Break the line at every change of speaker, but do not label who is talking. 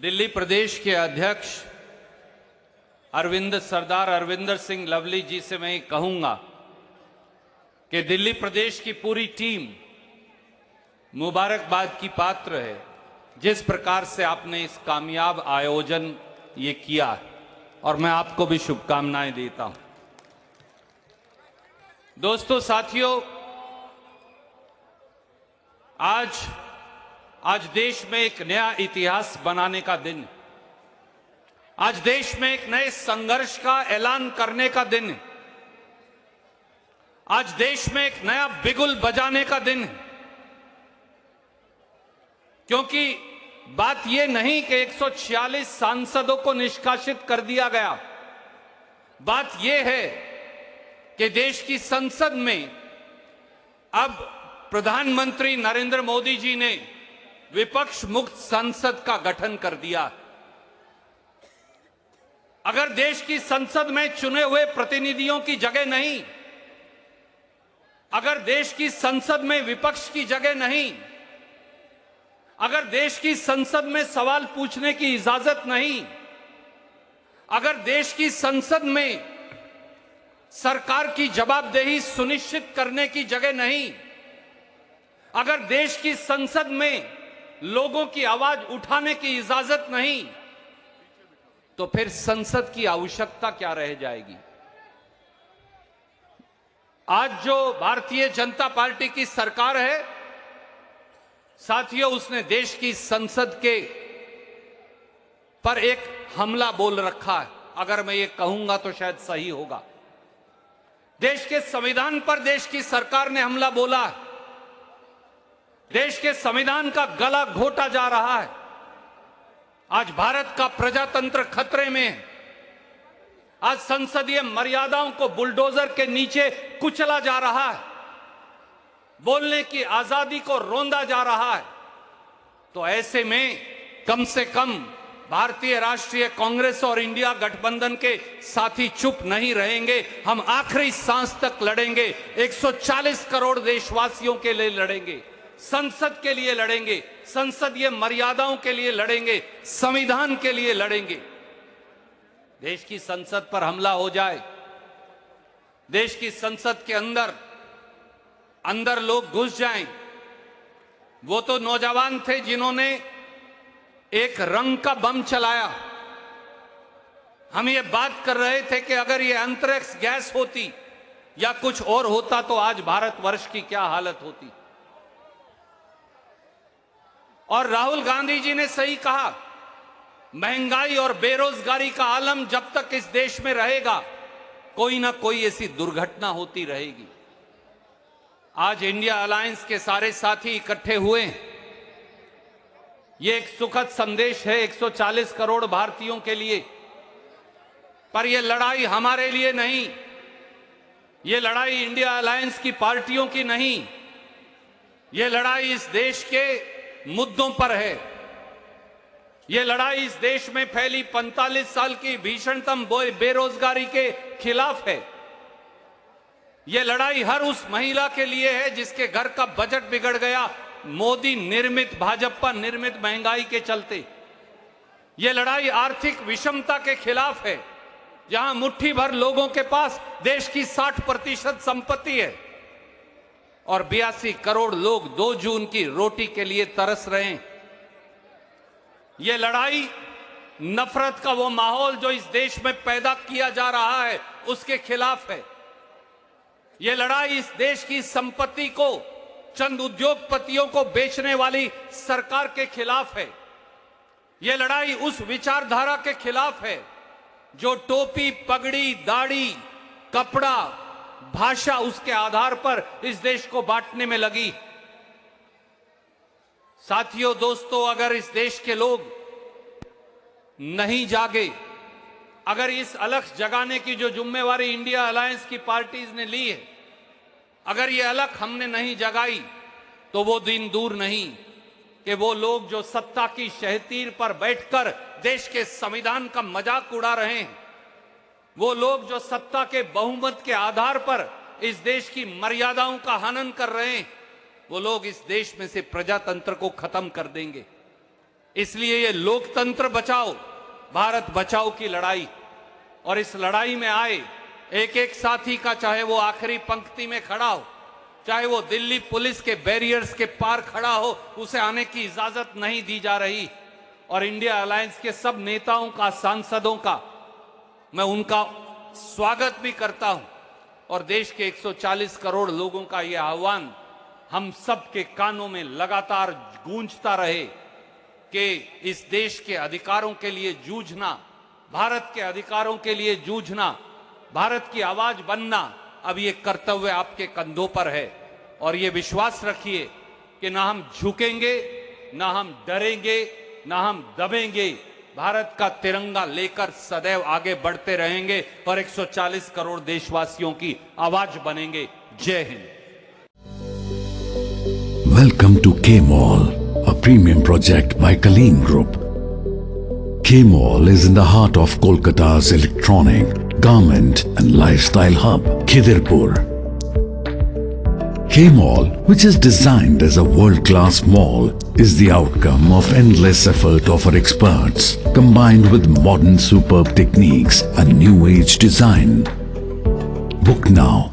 दिल्ली प्रदेश के अध्यक्ष सरदार अरविंदर सिंह लवली जी से मैं कहूंगा कि दिल्ली प्रदेश की पूरी टीम मुबारकबाद की पात्र है जिस प्रकार से आपने इस कामयाब आयोजन ये किया, और मैं आपको भी शुभकामनाएं देता हूं। दोस्तों, साथियों, आज देश में एक नया इतिहास बनाने का दिन, आज देश में एक नए संघर्ष का ऐलान करने का दिन, आज देश में एक नया बिगुल बजाने का दिन। क्योंकि बात यह नहीं कि 146 सांसदों को निष्कासित कर दिया गया, बात यह है कि देश की संसद में अब प्रधानमंत्री नरेंद्र मोदी जी ने विपक्ष मुक्त संसद का गठन कर दिया। अगर देश की संसद में चुने हुए प्रतिनिधियों की जगह नहीं, अगर देश की संसद में विपक्ष की जगह नहीं, अगर देश की संसद में सवाल पूछने की इजाजत नहीं, अगर देश की संसद में सरकार की जवाबदेही सुनिश्चित करने की जगह नहीं, अगर देश की संसद में लोगों की आवाज उठाने की इजाजत नहीं, तो फिर संसद की आवश्यकता क्या रह जाएगी। आज जो भारतीय जनता पार्टी की सरकार है, साथियों, उसने देश की संसद के पर एक हमला बोल रखा है। अगर मैं ये कहूंगा तो शायद सही होगा। देश के संविधान पर देश की सरकार ने हमला बोला है। देश के संविधान का गला घोटा जा रहा है। आज भारत का प्रजातंत्र खतरे में है। आज संसदीय मर्यादाओं को बुलडोजर के नीचे कुचला जा रहा है। बोलने की आजादी को रोंदा जा रहा है। तो ऐसे में कम से कम भारतीय राष्ट्रीय कांग्रेस और इंडिया गठबंधन के साथी चुप नहीं रहेंगे। हम आखिरी सांस तक लड़ेंगे। 140 करोड़ देशवासियों के लिए लड़ेंगे, संसद के लिए लड़ेंगे, संसदीय मर्यादाओं के लिए लड़ेंगे, संविधान के लिए लड़ेंगे। देश की संसद पर हमला हो जाए, देश की संसद के अंदर लोग घुस जाएं। वो तो नौजवान थे जिन्होंने एक रंग का बम चलाया। हम ये बात कर रहे थे कि अगर ये अंतरिक्ष गैस होती या कुछ और होता तो आज भारतवर्ष की क्या हालत होती। और राहुल गांधी जी ने सही कहा, महंगाई और बेरोजगारी का आलम जब तक इस देश में रहेगा, कोई ना कोई ऐसी दुर्घटना होती रहेगी। आज इंडिया अलायंस के सारे साथी इकट्ठे हुए हैं। ये एक सुखद संदेश है 140 करोड़ भारतीयों के लिए। पर यह लड़ाई हमारे लिए नहीं, ये लड़ाई इंडिया अलायंस की पार्टियों की नहीं, ये लड़ाई इस देश के मुद्दों पर है। यह लड़ाई इस देश में फैली 45 साल की भीषणतम बेरोजगारी के खिलाफ है। यह लड़ाई हर उस महिला के लिए है जिसके घर का बजट बिगड़ गया मोदी निर्मित, भाजपा निर्मित महंगाई के चलते। यह लड़ाई आर्थिक विषमता के खिलाफ है, जहां मुट्ठी भर लोगों के पास देश की 60% संपत्ति है और 82 करोड़ लोग 2 जून की रोटी के लिए तरस रहे हैं। यह लड़ाई नफरत का वो माहौल जो इस देश में पैदा किया जा रहा है उसके खिलाफ है। यह लड़ाई इस देश की संपत्ति को चंद उद्योगपतियों को बेचने वाली सरकार के खिलाफ है। यह लड़ाई उस विचारधारा के खिलाफ है जो टोपी, पगड़ी, दाढ़ी, कपड़ा, भाषा, उसके आधार पर इस देश को बांटने में लगी। साथियों, दोस्तों, अगर इस देश के लोग नहीं जागे, अगर इस अलख जगाने की जो जिम्मेवारी इंडिया अलायंस की पार्टीज ने ली है, अगर ये अलख हमने नहीं जगाई, तो वो दिन दूर नहीं कि वो लोग जो सत्ता की शहतीर पर बैठकर देश के संविधान का मजाक उड़ा रहे हैं, वो लोग जो सत्ता के बहुमत के आधार पर इस देश की मर्यादाओं का हनन कर रहे हैं, वो लोग इस देश में से प्रजातंत्र को खत्म कर देंगे। इसलिए ये लोकतंत्र बचाओ भारत बचाओ की लड़ाई, और इस लड़ाई में आए एक एक साथी का, चाहे वो आखिरी पंक्ति में खड़ा हो, चाहे वो दिल्ली पुलिस के बैरियर्स के पार खड़ा हो, उसे आने की इजाजत नहीं दी जा रही। और इंडिया अलायंस के सब नेताओं का, सांसदों का मैं उनका स्वागत भी करता हूं, और देश के 140 करोड़ लोगों का यह आह्वान हम सब के कानों में लगातार गूंजता रहे कि इस देश के अधिकारों के लिए जूझना, भारत के अधिकारों के लिए जूझना, भारत की आवाज बनना, अब ये कर्तव्य आपके कंधों पर है। और ये विश्वास रखिए कि ना हम झुकेंगे, ना हम डरेंगे, ना हम दबेंगे, भारत का तिरंगा लेकर सदैव आगे बढ़ते रहेंगे और 140 करोड़ देशवासियों की आवाज बनेंगे। जय Hind.
Welcome to K-Mall, a premium project by Kaleen Group. K-Mall is in the heart of Kolkata's electronic, garment and lifestyle hub, Khidirpur. K-Mall, which is designed as a world-class mall, is the outcome of endless effort of our experts, combined with modern superb techniques and new age design. Book now